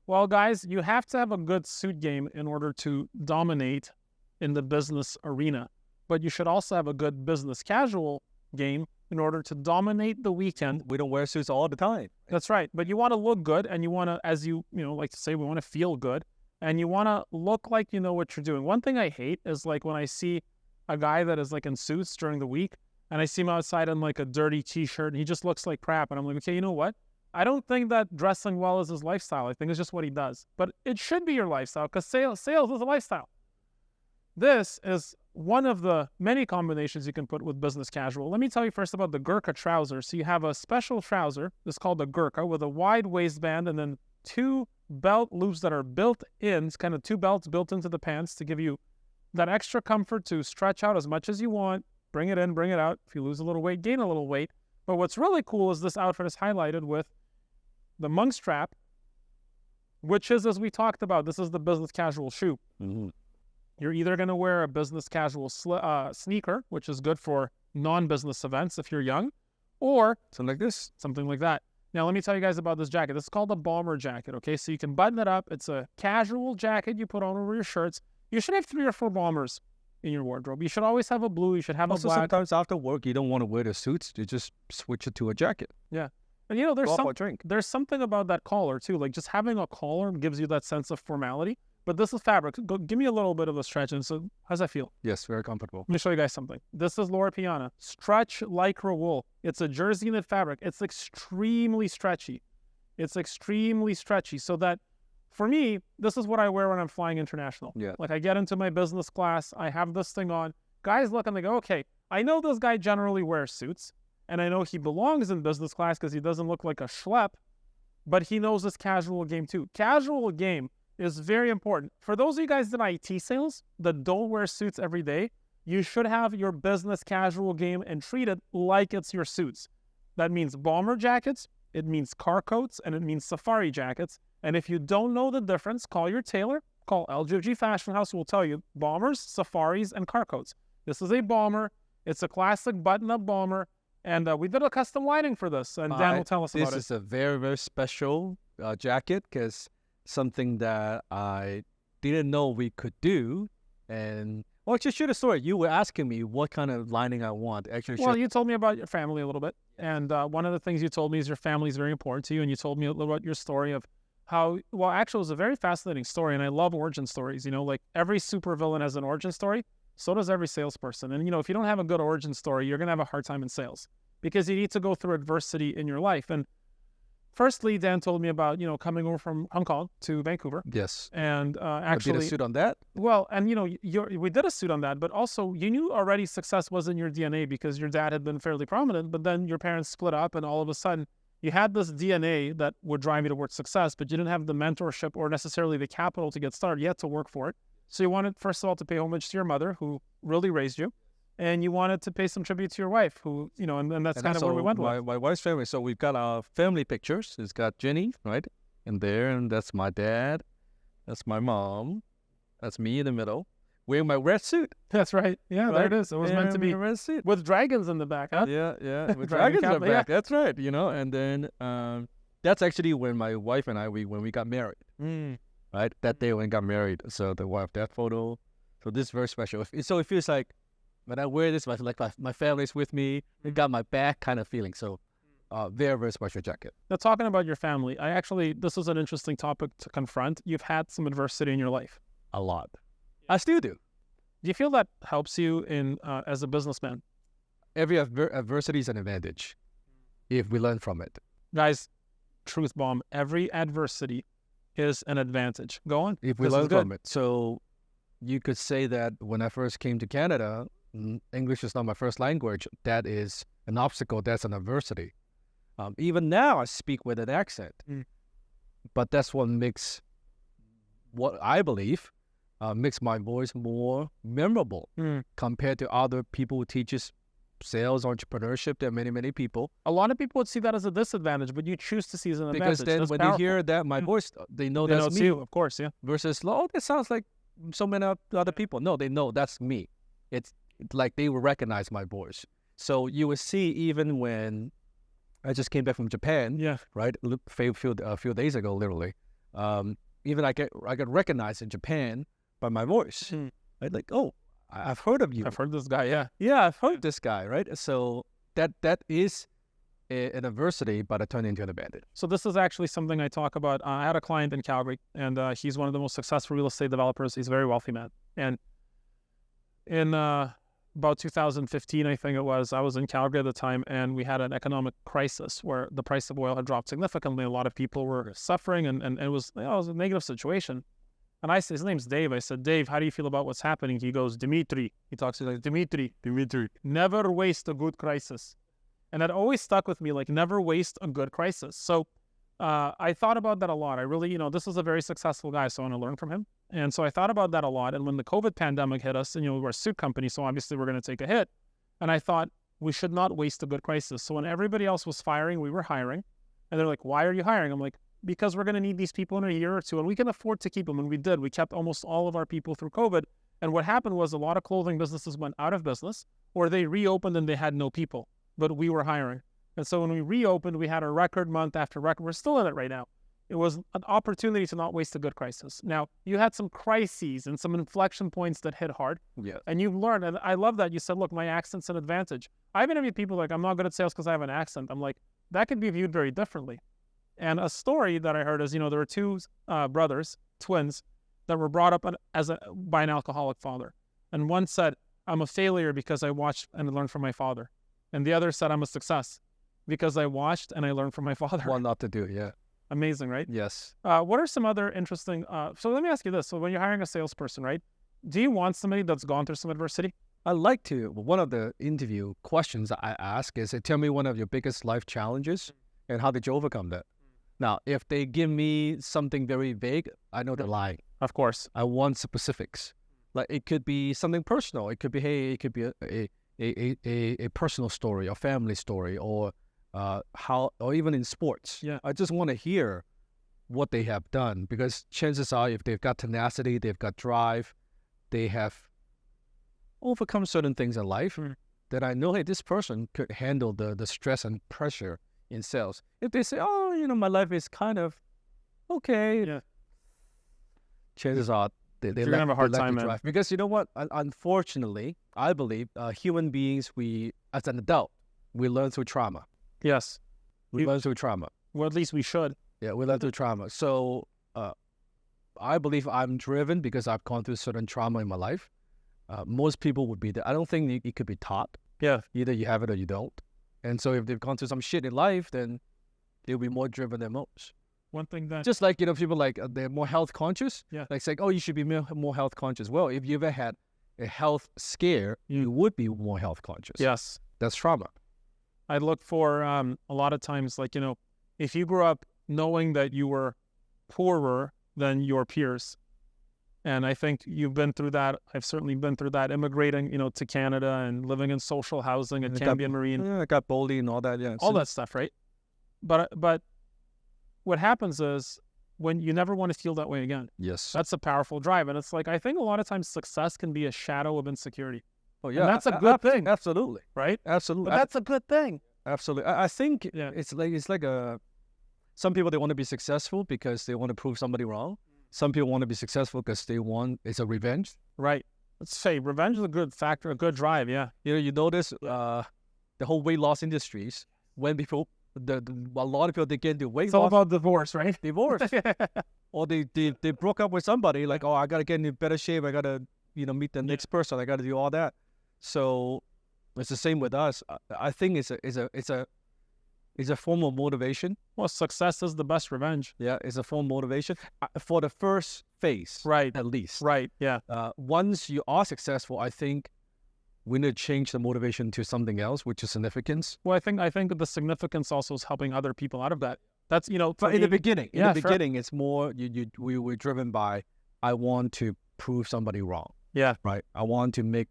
Well, guys, you have to have a good suit game in order to dominate in the business arena. But you should also have a good business casual game in order to dominate the weekend. We don't wear suits all the time. That's right. But you want to look good, and you want to, as you like to say, we want to feel good, and you want to look like you know what you're doing. One thing I hate is like when I see a guy that is like in suits during the week, and I see him outside in like a dirty t-shirt, and he just looks like crap. And I'm like, okay, you know what? I don't think that dressing well is his lifestyle. I think it's just what he does. But it should be your lifestyle because sales is a lifestyle. This is one of the many combinations you can put with business casual. Let me tell you first about the gurkha trouser. So you have a special trouser. It's called the gurkha with a wide waistband and then 2 belt loops that are built in. It's kind of 2 belts built into the pants to give you that extra comfort to stretch out as much as you want. Bring it in, bring it out. If you lose a little weight, gain a little weight. But what's really cool is this outfit is highlighted with the monkstrap, which is, as we talked about, this is the business casual shoe. Mm-hmm. You're either going to wear a business casual sneaker, which is good for non-business events if you're young, or Something like this. something like that. Now, let me tell you guys about this jacket. This is called a bomber jacket, okay? So you can button it up. It's a casual jacket you put on over your shirts. You should have 3 or 4 bombers in your wardrobe. You should always have a blue. You should have Also, a black. sometimes after work, you don't want to wear the suits. You just switch it to a jacket. Yeah. And you know, Go out for a drink. there's something about that collar too. Like just having a collar gives you that sense of formality. But this is fabric. Give me a little bit of a stretch. And so, how's that feel? Yes, very comfortable. Let me show you guys something. This is Laura Piana. Stretch Lycra wool. It's a jersey knit fabric. It's extremely stretchy. It's extremely stretchy. So that, for me, this is what I wear when I'm flying international. Yeah. Like I get into my business class. I have this thing on. Guys look and they go, okay, I know this guy generally wears suits. And I know he belongs in business class because he doesn't look like a schlep. But he knows this casual game too. Casual game is very important. For those of you guys in IT sales that don't wear suits every day, you should have your business casual game and treat it like it's your suits. That means bomber jackets, it means car coats, and it means safari jackets. And if you don't know the difference, call your tailor, call LGFG Fashion House, who will tell you bombers, safaris, and car coats. This is a bomber. It's a classic button-up bomber. And we did a custom lining for this, and Dan will tell us about it. This is a very, very special jacket because something that I didn't know we could do. And, well, just share the story. You were asking me what kind of lining I want. Actually, Well, you told me about your family a little bit. And one of the things you told me is your family is very important to you. And you told me a little about your story of how, well, actually, it was a very fascinating story. And I love origin stories. You know, like every supervillain has an origin story. So does every salesperson. And, you know, if you don't have a good origin story, you're going to have a hard time in sales because you need to go through adversity in your life. And firstly, Dan told me about, you know, coming over from Hong Kong to Vancouver. yes. And I did actually, a suit on that. well, and, you know, we did a suit on that, but also you knew already success was in your DNA because your dad had been fairly prominent, but then your parents split up and all of a sudden you had this DNA that would drive you towards success, but you didn't have the mentorship or necessarily the capital to get started. You had to work for it. So you wanted, first of all, to pay homage to your mother, who really raised you, and you wanted to pay some tribute to your wife, who, you know, and that's kind of where we went with. My wife's family. So we've got our family pictures. It's got Jenny, right, in there, and that's my dad. That's my mom. That's me in the middle, wearing my red suit. That's right. Yeah, there Right? it is. It was meant to be a red suit. with dragons in the back, huh? Yeah, with Dragon dragons in the cap, yeah. back. That's right. You know, and then that's actually when my wife and I when we got married. Mm. Right, that day when we got married. So the wife, that photo. So this is very special. So it feels like when I wear this, my family's with me. They got my back kind of feeling. So very, very special jacket. Now, talking about your family, this is an interesting topic to confront. You've had some adversity in your life. A lot. I still do. Do you feel that helps you in as a businessman? Every adversity is an advantage if we learn from it. Guys, truth bomb, every adversity is an advantage. Go on. If we This learn is good. from it. So you could say that when I first came to Canada, English is not my first language. That is an obstacle. That's an adversity. Even now, I speak with an accent. But that's what makes, what I believe, makes my voice more memorable compared to other people who teaches sales, entrepreneurship. There are many, many people. A lot of people would see that as a disadvantage, but you choose to see it as an Because advantage. then That's when powerful. they hear that my voice, they know They know that's it's me. you, of course, yeah. Versus, oh, that sounds like so many other people. No, they know that's me. It's like they will recognize my voice. So you will see even when I just came back from Japan, Yeah. right? A few days ago, literally. Even I get recognized in Japan by my voice. Right? Like, oh, I've heard of you. I've heard this guy. Yeah. Yeah, I've heard this guy, right? So that is an adversity, but it turned into an advantage. So this is actually something I talk about. I had a client in Calgary, and he's one of the most successful real estate developers. He's a very wealthy man. And in about 2015, I think it was, I was in Calgary at the time, and we had an economic crisis where the price of oil had dropped significantly. A lot of people were suffering, and it was, it was a negative situation. And I said, his name's Dave. I said, Dave, how do you feel about what's happening? He goes, Dimitri. He talks to me like, Dimitri, never waste a good crisis. And that always stuck with me, like, never waste a good crisis. So I thought about that a lot. I really, this is a very successful guy, so I want to learn from him. And so I thought about that a lot. And when the COVID pandemic hit us, and, we're a suit company, so obviously we're going to take a hit. And I thought we should not waste a good crisis. So when everybody else was firing, we were hiring. And they're like, why are you hiring? I'm like, because we're going to need these people in a year or two, and we can afford to keep them. And we did. We kept almost all of our people through COVID. And what happened was a lot of clothing businesses went out of business, or they reopened and they had no people, but we were hiring. And so when we reopened, we had a record month after record. We're still in it right now. It was an opportunity to not waste a good crisis. Now, you had some crises and some inflection points that hit hard. Yeah. And you've learned, and I love that you said, look, my accent's an advantage. I've interviewed people like, I'm not good at sales because I have an accent. I'm like, that could be viewed very differently. And a story that I heard is, there were two brothers, twins, that were brought up by an alcoholic father. And one said, I'm a failure because I watched and learned from my father. And the other said, I'm a success because I watched and I learned from my father. Well, not to do, yeah. Amazing, right? Yes. What are some other interesting, so let me ask you this. So when you're hiring a salesperson, right, do you want somebody that's gone through some adversity? I like to, one of the interview questions I ask is, tell me one of your biggest life challenges and how did you overcome that? Now, if they give me something very vague, I know they're lying. Of course. I want specifics. Like, it could be something personal. It could be, hey, it could be a personal story, a family story, or or even in sports. Yeah. I just want to hear what they have done, because chances are, if they've got tenacity, they've got drive, they have overcome certain things in life, that I know, hey, this person could handle the stress and pressure in sales. If they say, oh, my life is kind of okay, yeah, chances are they you're gonna have a hard time, man. Because you know what? Unfortunately, I believe human beings, we, as an adult, we learn through trauma. Yes. We learn through trauma. Well, at least we should. Yeah, we learn through trauma. So I believe I'm driven because I've gone through certain trauma in my life. Most people would be there. I don't think it could be taught. Yeah. Either you have it or you don't. And so if they've gone through some shit in life, then they'll be more driven than most. One thing that... Just like, people like, they're more health conscious. Yeah. Like saying, oh, you should be more health conscious. Well, if you ever had a health scare, you would be more health conscious. Yes. That's trauma. I look for a lot of times, like, if you grew up knowing that you were poorer than your peers, and I think you've been through that. I've certainly been through that, immigrating, to Canada and living in social housing at Cambia Marine. Yeah, I got bullied and all that, yeah. All that stuff, right? But what happens is, when you never want to feel that way again. Yes. That's a powerful drive. And it's like, I think a lot of times success can be a shadow of insecurity. Oh, yeah. And that's a good thing. Absolutely. Right? Absolutely. But that's a good thing. Absolutely. I think yeah. it's like some people, they want to be successful because they want to prove somebody wrong. Some people want to be successful because it's a revenge. Right. Let's say revenge is a good factor, a good drive, yeah. You notice the whole weight loss industries, when people, a lot of people, they get into weight loss. It's all about divorce, right? Divorce. Or they broke up with somebody, like, oh, I got to get into better shape. I got to, meet the next person. I got to do all that. So it's the same with us. I think it's a form of motivation. Well, success is the best revenge. Yeah, it's a form of motivation for the first phase, right? At least, right? Yeah. Once you are successful, I think we need to change the motivation to something else, which is significance. Well, I think the significance also is helping other people out of that. That's But in the beginning, sure. It's more we were driven by, I want to prove somebody wrong. Yeah. Right. I want to make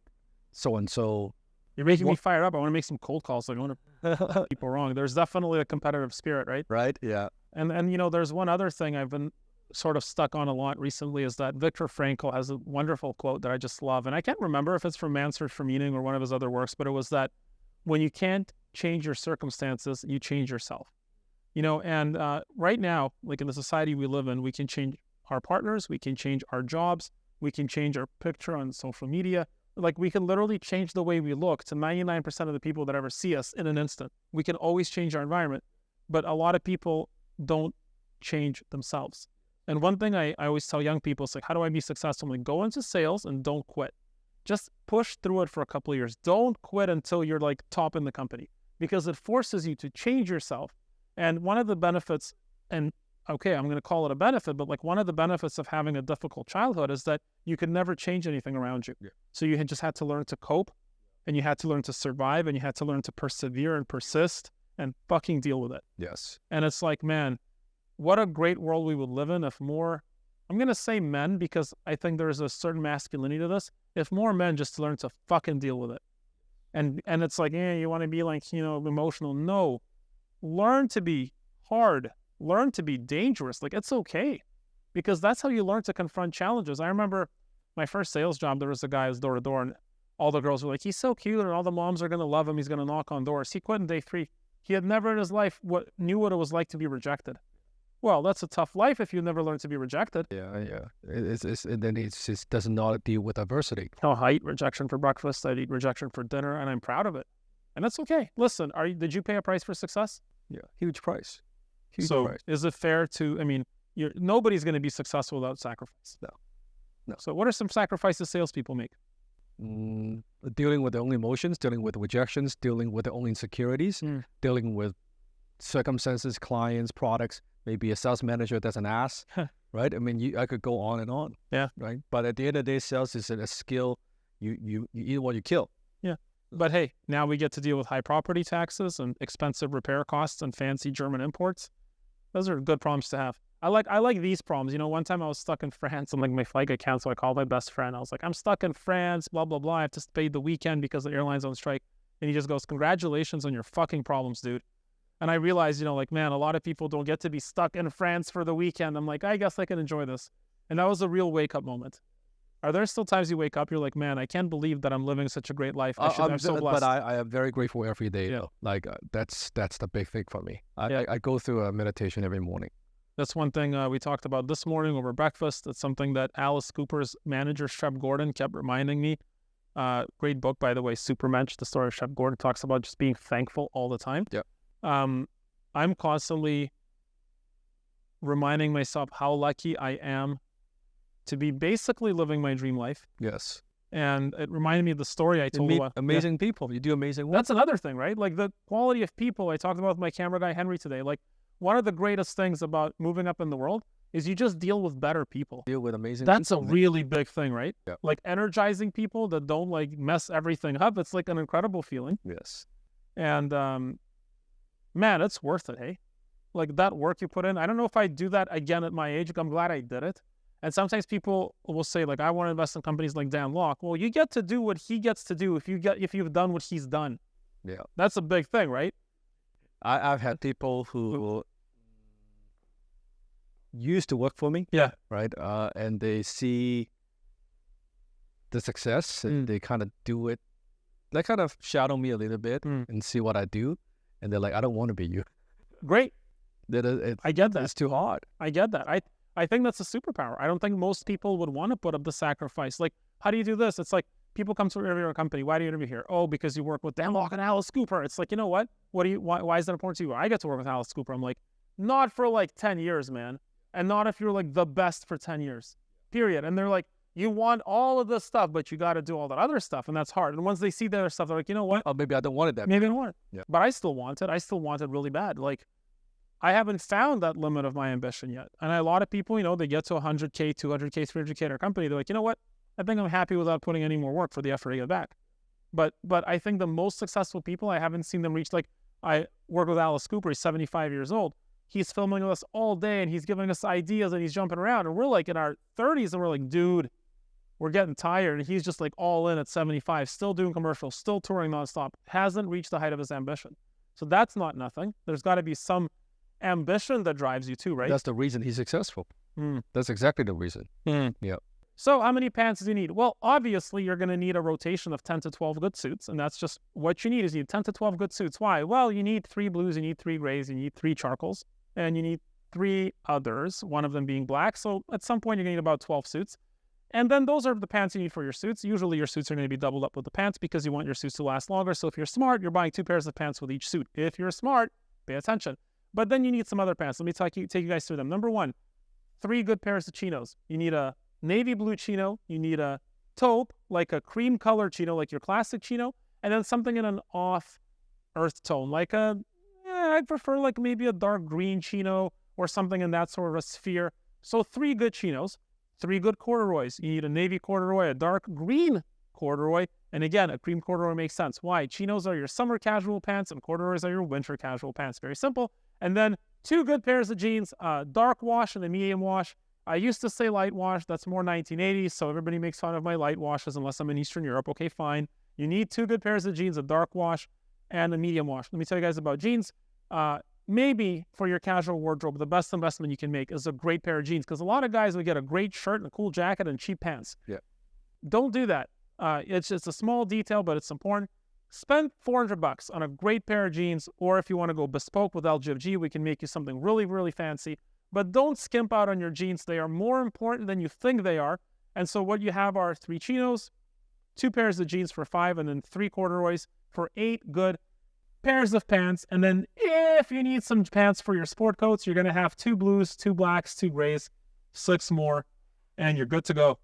so and so. You're making me fired up. I want to make some cold calls. I want to people wrong. There's definitely a competitive spirit, right? Right. Yeah. And there's one other thing I've been sort of stuck on a lot recently, is that Viktor Frankl has a wonderful quote that I just love. And I can't remember if it's from Man's Search for Meaning or one of his other works, but it was that when you can't change your circumstances, you change yourself. You know, and right now, like in the society we live in, we can change our partners, we can change our jobs, we can change our picture on social media. Like we can literally change the way we look to 99% of the people that ever see us in an instant. We can always change our environment, but a lot of people don't change themselves. And one thing I always tell young people is like, how do I be successful? Like, go into sales and don't quit. Just push through it for a couple of years. Don't quit until you're like top in the company, because it forces you to change yourself. And one of the benefits, and okay, I'm going to call it a benefit, but like one of the benefits of having a difficult childhood is that you could never change anything around you. Yeah. So you just had to learn to cope, and you had to learn to survive, and you had to learn to persevere and persist and fucking deal with it. Yes. And it's like, man, what a great world we would live in if more, I'm going to say men, because I think there's a certain masculinity to this, if more men just learn to fucking deal with it. And it's like, you want to be like, emotional. No, learn to be hard. Learn to be dangerous. Like, it's okay, because that's how you learn to confront challenges. I remember my first sales job, there was a guy who was door to door, and all the girls were like, he's so cute, and all the moms are going to love him. He's going to knock on doors. He quit in day 3. He had never in his life knew what it was like to be rejected. Well, that's a tough life if you never learn to be rejected. Yeah. And then it just does not deal with adversity. Oh, I eat rejection for breakfast. I eat rejection for dinner, and I'm proud of it. And that's okay. Listen, did you pay a price for success? Yeah, huge price. So is it fair to, nobody's going to be successful without sacrifice. No. So what are some sacrifices salespeople make? Dealing with their own emotions, dealing with rejections, dealing with their own insecurities, dealing with circumstances, clients, products, maybe a sales manager that's an ass, right? I mean, I could go on and on. Yeah. Right. But at the end of the day, sales is a skill. You eat what you kill. Yeah. But hey, now we get to deal with high property taxes and expensive repair costs and fancy German imports. Those are good problems to have. I like these problems. One time I was stuck in France and like my flight got canceled. I called my best friend. I was like, I'm stuck in France, blah, blah, blah. I have to pay the weekend because the airline's on strike. And he just goes, congratulations on your fucking problems, dude. And I realized, man, a lot of people don't get to be stuck in France for the weekend. I'm like, I guess I can enjoy this. And that was a real wake-up moment. Are there still times you wake up, you're like, man, I can't believe that I'm living such a great life. I'm so blessed. But I am very grateful every day. Yeah. Like, that's the big thing for me. I go through a meditation every morning. That's one thing we talked about this morning over breakfast. It's something that Alice Cooper's manager, Shep Gordon, kept reminding me. Great book, by the way, Supermensch, the story of Shep Gordon, talks about just being thankful all the time. Yeah. I'm constantly reminding myself how lucky I am to be basically living my dream life. Yes. And it reminded me of the story I told about. Amazing people. You do amazing work. That's another thing, right? Like the quality of people. I talked about with my camera guy, Henry, today. Like one of the greatest things about moving up in the world is you just deal with better people. Deal with amazing That's people. a really big thing, right? Yeah. Like energizing people that don't like mess everything up. It's like an incredible feeling. Yes. And man, it's worth it, hey? Like that work you put in. I don't know if I'd do that again at my age. I'm glad I did it. And sometimes people will say, like, I want to invest in companies like Dan Lok. Well, you get to do what he gets to do if you've done what he's done. Yeah. That's a big thing, right? I've had people who used to work for me. Yeah. Right. And they see the success and they kind of do it. They kind of shadow me a little bit and see what I do. And they're like, I don't want to be you. Great. I get that. It's too hard. I get that. I think that's a superpower. I don't think most people would want to put up the sacrifice. Like, how do you do this? It's like people come to interview a company. Why do you interview here? Oh, because you work with Dan Lok and Alice Cooper. It's like, you know what? Why is that important to you? I get to work with Alice Cooper. I'm like, not for like 10 years, man. And not if you're like the best for 10 years, period. And they're like, you want all of this stuff, but you got to do all that other stuff. And that's hard. And once they see the other stuff, they're like, you know what? Oh, maybe I don't want it that. Maybe I don't want it. Yeah. But I still want it. I still want it really bad. Like, I haven't found that limit of my ambition yet. And a lot of people, they get to 100K, 200K, 300K in their company. They're like, you know what? I think I'm happy without putting any more work for the effort to get back. But I think the most successful people, I haven't seen them reach, like, I work with Alice Cooper. He's 75 years old. He's filming with us all day and he's giving us ideas and he's jumping around. And we're like in our 30s and we're like, dude, we're getting tired. And he's just like all in at 75, still doing commercials, still touring nonstop, hasn't reached the height of his ambition. So that's not nothing. There's got to be some ambition that drives you too, right? That's the reason he's successful. That's exactly the reason. Yeah. So how many pants do you need? Well, obviously, you're going to need a rotation of 10 to 12 good suits, and that's just what you need is you need 10 to 12 good suits. Why? Well, you need 3 blues, you need 3 grays, you need 3 charcoals, and you need 3 others, one of them being black. So at some point, you're going to need about 12 suits. And then those are the pants you need for your suits. Usually your suits are going to be doubled up with the pants because you want your suits to last longer. So if you're smart, you're buying 2 pairs of pants with each suit. If you're smart, pay attention. But then you need some other pants. Let me take you guys through them. Number 1, 3 good pairs of chinos. You need a navy blue chino. You need a taupe, like a cream color chino, like your classic chino. And then something in an off earth tone, like I'd prefer like maybe a dark green chino or something in that sort of a sphere. So 3 good chinos. 3 good corduroys. You need a navy corduroy, a dark green corduroy, and again, a cream corduroy makes sense. Why? Chinos are your summer casual pants and corduroys are your winter casual pants. Very simple. And then 2 good pairs of jeans, a dark wash and a medium wash. I used to say light wash. That's more 1980s, so everybody makes fun of my light washes unless I'm in Eastern Europe. Okay, fine. You need 2 good pairs of jeans, a dark wash and a medium wash. Let me tell you guys about jeans. Maybe for your casual wardrobe, the best investment you can make is a great pair of jeans, because a lot of guys would get a great shirt and a cool jacket and cheap pants. Yeah. Don't do that. It's just a small detail, but it's important. Spend $400 on a great pair of jeans, or if you want to go bespoke with LGFG, we can make you something really, really fancy. But don't skimp out on your jeans. They are more important than you think they are. And so what you have are 3 chinos, 2 pairs of jeans for 5, and then 3 corduroys for 8 good pairs of pants. And then if you need some pants for your sport coats, you're going to have 2 blues, 2 blacks, 2 grays, 6 more, and you're good to go.